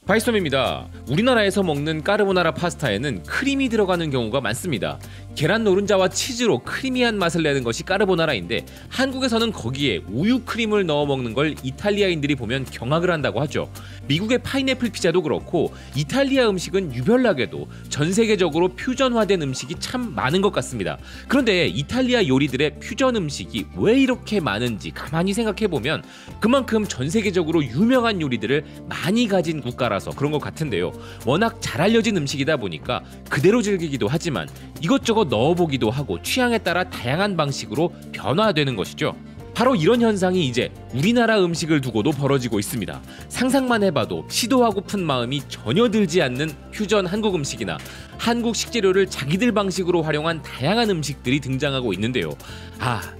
바이썸입니다. 우리나라에서 먹는 까르보나라 파스타에는 크림이 들어가는 경우가 많습니다. 계란 노른자와 치즈로 크리미한 맛을 내는 것이 까르보나라인데 한국에서는 거기에 우유 크림을 넣어 먹는 걸 이탈리아인들이 보면 경악을 한다고 하죠. 미국의 파인애플 피자도 그렇고 이탈리아 음식은 유별나게도 전 세계적으로 퓨전화된 음식이 참 많은 것 같습니다. 그런데 이탈리아 요리들의 퓨전 음식이 왜 이렇게 많은지 가만히 생각해보면 그만큼 전 세계적으로 유명한 요리들을 많이 가진 국가라서 그런 것 같은데요. 워낙 잘 알려진 음식이다 보니까 그대로 즐기기도 하지만 이것저것 넣어보기도 하고 취향에 따라 다양한 방식으로 변화되는 것이죠. 바로 이런 현상이 이제 우리나라 음식을 두고도 벌어지고 있습니다. 상상만 해봐도 시도하고픈 마음이 전혀 들지 않는 퓨전 한국 음식이나 한국 식재료를 자기들 방식으로 활용한 다양한 음식들이 등장하고 있는데요.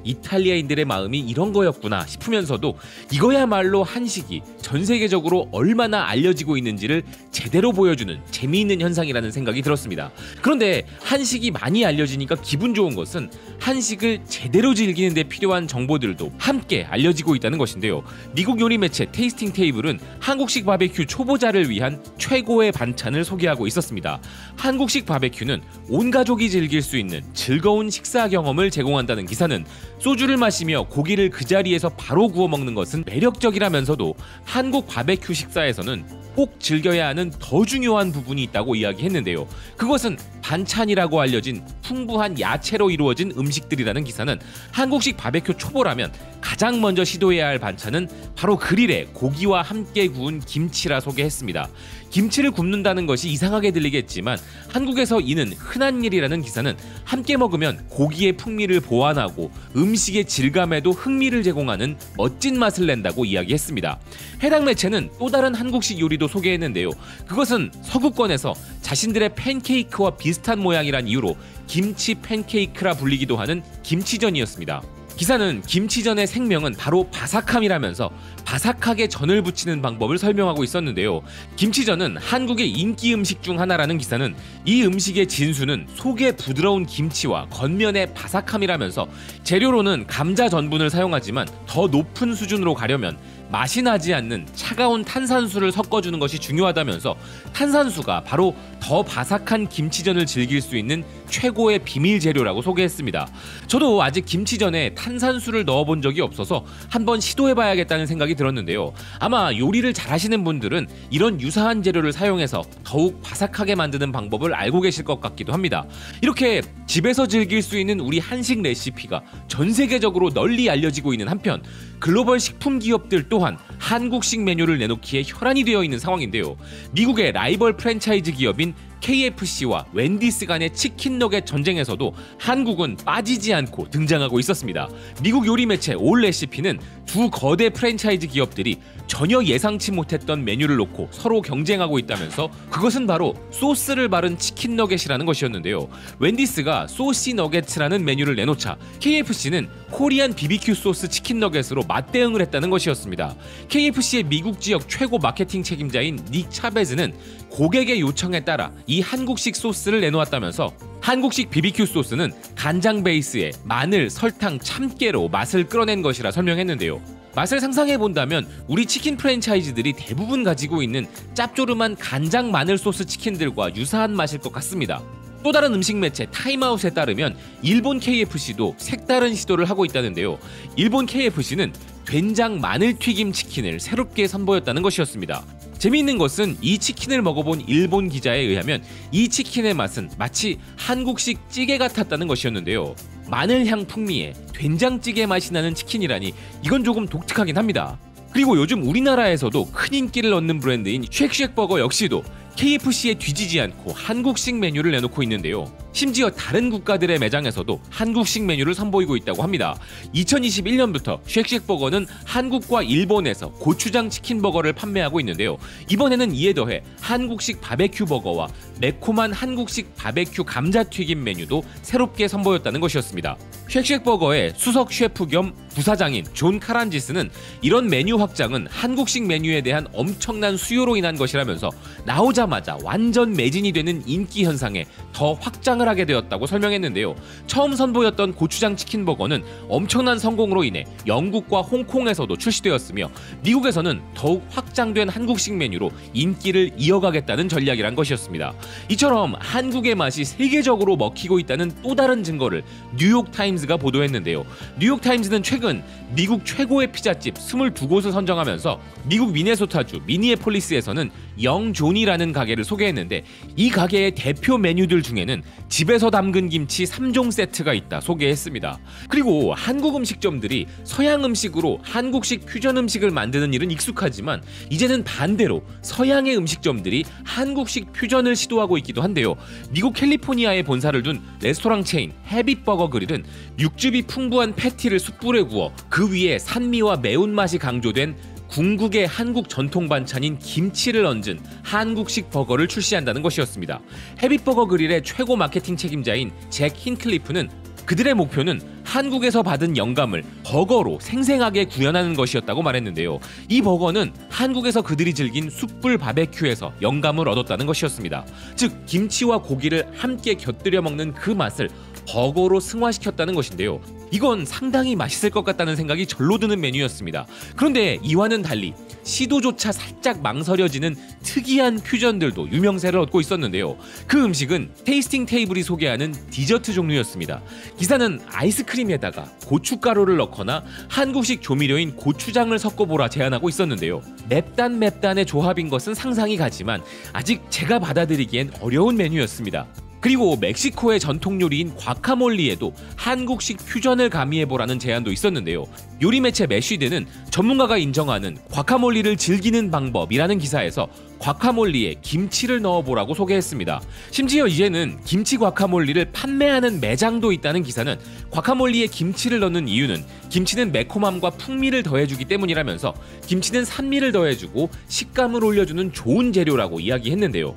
이탈리아인들의 마음이 이런 거였구나 싶으면서도 이거야말로 한식이 전 세계적으로 얼마나 알려지고 있는지를 제대로 보여주는 재미있는 현상이라는 생각이 들었습니다. 그런데 한식이 많이 알려지니까 기분 좋은 것은 한식을 제대로 즐기는 데 필요한 정보들도 함께 알려지고 있다는 것인데요. 미국 요리 매체 테이스팅 테이블은 한국식 바베큐 초보자를 위한 최고의 반찬을 소개하고 있었습니다. 한국식 바베큐는 온 가족이 즐길 수 있는 즐거운 식사 경험을 제공한다는 기사는 소주를 마시며 고기를 그 자리에서 바로 구워 먹는 것은 매력적이라면서도 한국 바베큐 식사에서는 꼭 즐겨야 하는 더 중요한 부분이 있다고 이야기했는데요. 그것은 반찬이라고 알려진 풍부한 야채로 이루어진 음식들이라는 기사는 한국식 바베큐 초보라면 가장 먼저 시도해야 할 반찬은 바로 그릴에 고기와 함께 구운 김치라 소개했습니다. 김치를 굽는다는 것이 이상하게 들리겠지만 한국에서 이는 흔한 일이라는 기사는 함께 먹으면 고기의 풍미를 보완하고 음식의 질감에도 흥미를 제공하는 멋진 맛을 낸다고 이야기했습니다. 해당 매체는 또 다른 한국식 요리도 소개했는데요. 그것은 서구권에서 자신들의 팬케이크와 비슷한 모양이란 이유로 김치 팬케이크라 불리기도 하는 김치전이었습니다. 기사는 김치전의 생명은 바로 바삭함이라면서 바삭하게 전을 부치는 방법을 설명하고 있었는데요. 김치전은 한국의 인기 음식 중 하나라는 기사는 이 음식의 진수는 속에 부드러운 김치와 겉면의 바삭함이라면서 재료로는 감자 전분을 사용하지만 더 높은 수준으로 가려면 맛이 나지 않는 차가운 탄산수를 섞어주는 것이 중요하다면서 탄산수가 바로 더 바삭한 김치전을 즐길 수 있는 최고의 비밀 재료라고 소개했습니다. 저도 아직 김치전에 탄산수를 넣어본 적이 없어서 한번 시도해봐야겠다는 생각이 들었는데요. 아마 요리를 잘하시는 분들은 이런 유사한 재료를 사용해서 더욱 바삭하게 만드는 방법을 알고 계실 것 같기도 합니다. 이렇게 집에서 즐길 수 있는 우리 한식 레시피가 전 세계적으로 널리 알려지고 있는 한편 글로벌 식품 기업들 또한 한국식 메뉴를 내놓기에 혈안이 되어 있는 상황인데요. 미국의 라이벌 프랜차이즈 기업인 KFC와 웬디스 간의 치킨 너겟 전쟁에서도 한국은 빠지지 않고 등장하고 있었습니다. 미국 요리 매체 올레시피는 두 거대 프랜차이즈 기업들이 전혀 예상치 못했던 메뉴를 놓고 서로 경쟁하고 있다면서 그것은 바로 소스를 바른 치킨 너겟이라는 것이었는데요. 웬디스가 소시 너겟이라는 메뉴를 내놓자 KFC는 코리안 BBQ 소스 치킨 너겟으로 맞대응을 했다는 것이었습니다. KFC의 미국 지역 최고 마케팅 책임자인 닉 차베즈는 고객의 요청에 따라 이 한국식 소스를 내놓았다면서 한국식 BBQ 소스는 간장 베이스에 마늘, 설탕, 참깨로 맛을 끌어낸 것이라 설명했는데요. 맛을 상상해본다면 우리 치킨 프랜차이즈들이 대부분 가지고 있는 짭조름한 간장 마늘 소스 치킨들과 유사한 맛일 것 같습니다. 또 다른 음식 매체 타임아웃에 따르면 일본 KFC도 색다른 시도를 하고 있다는데요. 일본 KFC는 된장 마늘 튀김 치킨을 새롭게 선보였다는 것이었습니다. 재미있는 것은 이 치킨을 먹어본 일본 기자에 의하면 이 치킨의 맛은 마치 한국식 찌개 같았다는 것이었는데요. 마늘향 풍미에 된장찌개 맛이 나는 치킨이라니 이건 조금 독특하긴 합니다. 그리고 요즘 우리나라에서도 큰 인기를 얻는 브랜드인 쉑쉑버거 역시도 KFC에 뒤지지 않고 한국식 메뉴를 내놓고 있는데요. 심지어 다른 국가들의 매장에서도 한국식 메뉴를 선보이고 있다고 합니다. 2021년부터 쉑쉑버거는 한국과 일본에서 고추장 치킨버거를 판매하고 있는데요. 이번에는 이에 더해 한국식 바베큐 버거와 매콤한 한국식 바베큐 감자튀김 메뉴도 새롭게 선보였다는 것이었습니다. 쉑쉑버거의 수석 셰프 겸 부사장인 존 카란지스는 이런 메뉴 확장은 한국식 메뉴에 대한 엄청난 수요로 인한 것이라면서 나오자마자 완전 매진이 되는 인기 현상에 더 확장한 성장을 하게 되었다고 설명했는데요. 처음 선보였던 고추장 치킨 버거는 엄청난 성공으로 인해 영국과 홍콩에서도 출시되었으며 미국에서는 더욱 확장된 한국식 메뉴로 인기를 이어가겠다는 전략이란 것이었습니다. 이처럼 한국의 맛이 세계적으로 먹히고 있다는 또 다른 증거를 뉴욕타임즈가 보도했는데요. 뉴욕타임즈는 최근 미국 최고의 피자집 22곳을 선정하면서 미국 미네소타주 미니애폴리스에서는 영존이라는 가게를 소개했는데, 이 가게의 대표 메뉴들 중에는 집에서 담근 김치 3종 세트가 있다 소개했습니다. 그리고 한국 음식점들이 서양 음식으로 한국식 퓨전 음식을 만드는 일은 익숙하지만 이제는 반대로 서양의 음식점들이 한국식 퓨전을 시도하고 있기도 한데요. 미국 캘리포니아에 본사를 둔 레스토랑 체인 헤빗버거 그릴은 육즙이 풍부한 패티를 숯불에 구워 그 위에 산미와 매운맛이 강조된 궁극의 한국 전통 반찬인 김치를 얹은 한국식 버거를 출시한다는 것이었습니다. 헤빗버거 그릴의 최고 마케팅 책임자인 잭 힌클리프는 그들의 목표는 한국에서 받은 영감을 버거로 생생하게 구현하는 것이었다고 말했는데요. 이 버거는 한국에서 그들이 즐긴 숯불 바베큐에서 영감을 얻었다는 것이었습니다. 즉 김치와 고기를 함께 곁들여 먹는 그 맛을 버거로 승화시켰다는 것인데요. 이건 상당히 맛있을 것 같다는 생각이 절로 드는 메뉴였습니다. 그런데 이와는 달리 시도조차 살짝 망설여지는 특이한 퓨전들도 유명세를 얻고 있었는데요. 그 음식은 테이스팅 테이블이 소개하는 디저트 종류였습니다. 기사는 아이스크림에다가 고춧가루를 넣거나 한국식 조미료인 고추장을 섞어보라 제안하고 있었는데요. 맵단의 조합인 것은 상상이 가지만 아직 제가 받아들이기엔 어려운 메뉴였습니다. 그리고 멕시코의 전통 요리인 과카몰리에도 한국식 퓨전을 가미해보라는 제안도 있었는데요. 요리 매체 매쉬드는 전문가가 인정하는 과카몰리를 즐기는 방법이라는 기사에서 과카몰리에 김치를 넣어보라고 소개했습니다. 심지어 이제는 김치 과카몰리를 판매하는 매장도 있다는 기사는 과카몰리에 김치를 넣는 이유는 김치는 매콤함과 풍미를 더해주기 때문이라면서 김치는 산미를 더해주고 식감을 올려주는 좋은 재료라고 이야기했는데요.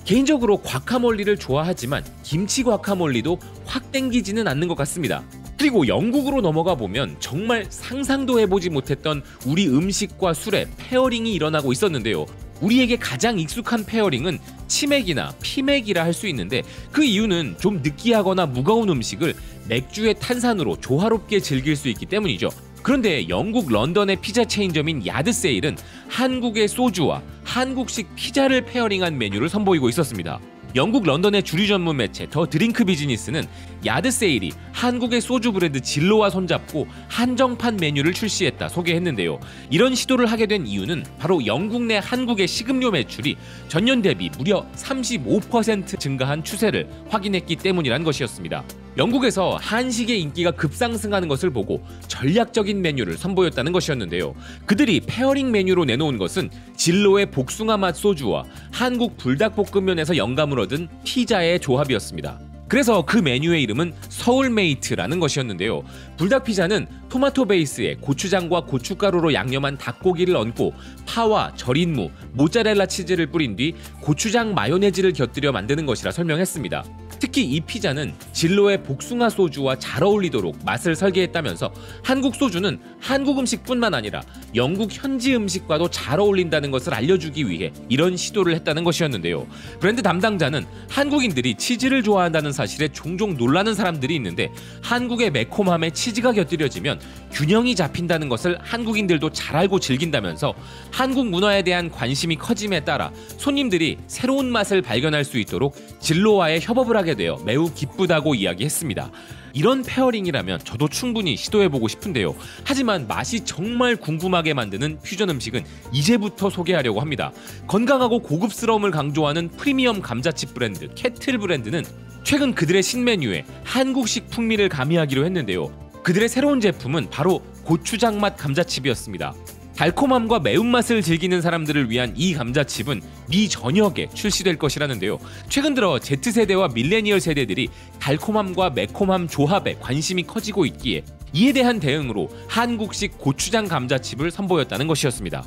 개인적으로 과카몰리를 좋아하지만 김치 과카몰리도 확 땡기지는 않는 것 같습니다. 그리고 영국으로 넘어가 보면 정말 상상도 해보지 못했던 우리 음식과 술의 페어링이 일어나고 있었는데요. 우리에게 가장 익숙한 페어링은 치맥이나 피맥이라 할 수 있는데, 그 이유는 좀 느끼하거나 무거운 음식을 맥주의 탄산으로 조화롭게 즐길 수 있기 때문이죠. 그런데 영국 런던의 피자 체인점인 야드세일은 한국의 소주와 한국식 피자를 페어링한 메뉴를 선보이고 있었습니다. 영국 런던의 주류 전문 매체 더 드링크 비즈니스는 야드세일이 한국의 소주 브랜드 진로와 손잡고 한정판 메뉴를 출시했다 소개했는데요. 이런 시도를 하게 된 이유는 바로 영국 내 한국의 식음료 매출이 전년 대비 무려 35% 증가한 추세를 확인했기 때문이란 것이었습니다. 영국에서 한식의 인기가 급상승하는 것을 보고 전략적인 메뉴를 선보였다는 것이었는데요. 그들이 페어링 메뉴로 내놓은 것은 진로의 복숭아 맛 소주와 한국 불닭볶음면에서 영감을 얻은 피자의 조합이었습니다. 그래서 그 메뉴의 이름은 서울메이트라는 것이었는데요. 불닭피자는 토마토 베이스에 고추장과 고춧가루로 양념한 닭고기를 얹고 파와 절인 무, 모짜렐라 치즈를 뿌린 뒤 고추장 마요네즈를 곁들여 만드는 것이라 설명했습니다. 특히 이 피자는 진로의 복숭아 소주와 잘 어울리도록 맛을 설계했다면서 한국 소주는 한국 음식뿐만 아니라 영국 현지 음식과도 잘 어울린다는 것을 알려주기 위해 이런 시도를 했다는 것이었는데요. 브랜드 담당자는 한국인들이 치즈를 좋아한다는 사실에 종종 놀라는 사람들이 있는데, 한국의 매콤함에 치즈가 곁들여지면 균형이 잡힌다는 것을 한국인들도 잘 알고 즐긴다면서 한국 문화에 대한 관심이 커짐에 따라 손님들이 새로운 맛을 발견할 수 있도록 진로와의 협업을 하게 되어 매우 기쁘다고 이야기했습니다. 이런 페어링이라면 저도 충분히 시도해보고 싶은데요. 하지만 맛이 정말 궁금하게 만드는 퓨전 음식은 이제부터 소개하려고 합니다. 건강하고 고급스러움을 강조하는 프리미엄 감자칩 브랜드 캐틀 브랜드는 최근 그들의 신메뉴에 한국식 풍미를 가미하기로 했는데요. 그들의 새로운 제품은 바로 고추장 맛 감자칩이었습니다. 달콤함과 매운맛을 즐기는 사람들을 위한 이 감자칩은 미 전역에 출시될 것이라는데요. 최근 들어 Z세대와 밀레니얼 세대들이 달콤함과 매콤함 조합에 관심이 커지고 있기에 이에 대한 대응으로 한국식 고추장 감자칩을 선보였다는 것이었습니다.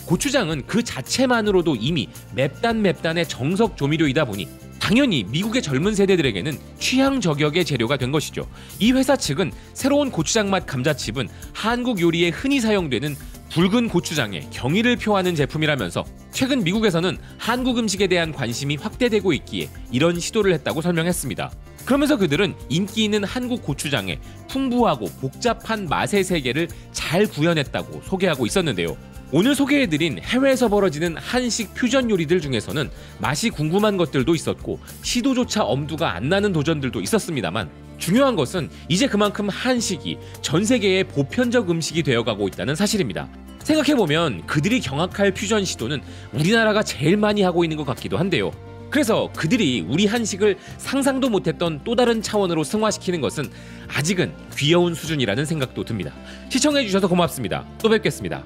고추장은 그 자체만으로도 이미 맵단의 정석 조미료이다 보니 당연히 미국의 젊은 세대들에게는 취향 저격의 재료가 된 것이죠. 이 회사 측은 새로운 고추장 맛 감자칩은 한국 요리에 흔히 사용되는 붉은 고추장에 경의를 표하는 제품이라면서 최근 미국에서는 한국 음식에 대한 관심이 확대되고 있기에 이런 시도를 했다고 설명했습니다. 그러면서 그들은 인기 있는 한국 고추장의 풍부하고 복잡한 맛의 세계를 잘 구현했다고 소개하고 있었는데요. 오늘 소개해드린 해외에서 벌어지는 한식 퓨전 요리들 중에서는 맛이 궁금한 것들도 있었고 시도조차 엄두가 안 나는 도전들도 있었습니다만, 중요한 것은 이제 그만큼 한식이 전 세계의 보편적 음식이 되어가고 있다는 사실입니다. 생각해보면 그들이 경악할 퓨전 시도는 우리나라가 제일 많이 하고 있는 것 같기도 한데요. 그래서 그들이 우리 한식을 상상도 못했던 또 다른 차원으로 승화시키는 것은 아직은 귀여운 수준이라는 생각도 듭니다. 시청해주셔서 고맙습니다. 또 뵙겠습니다.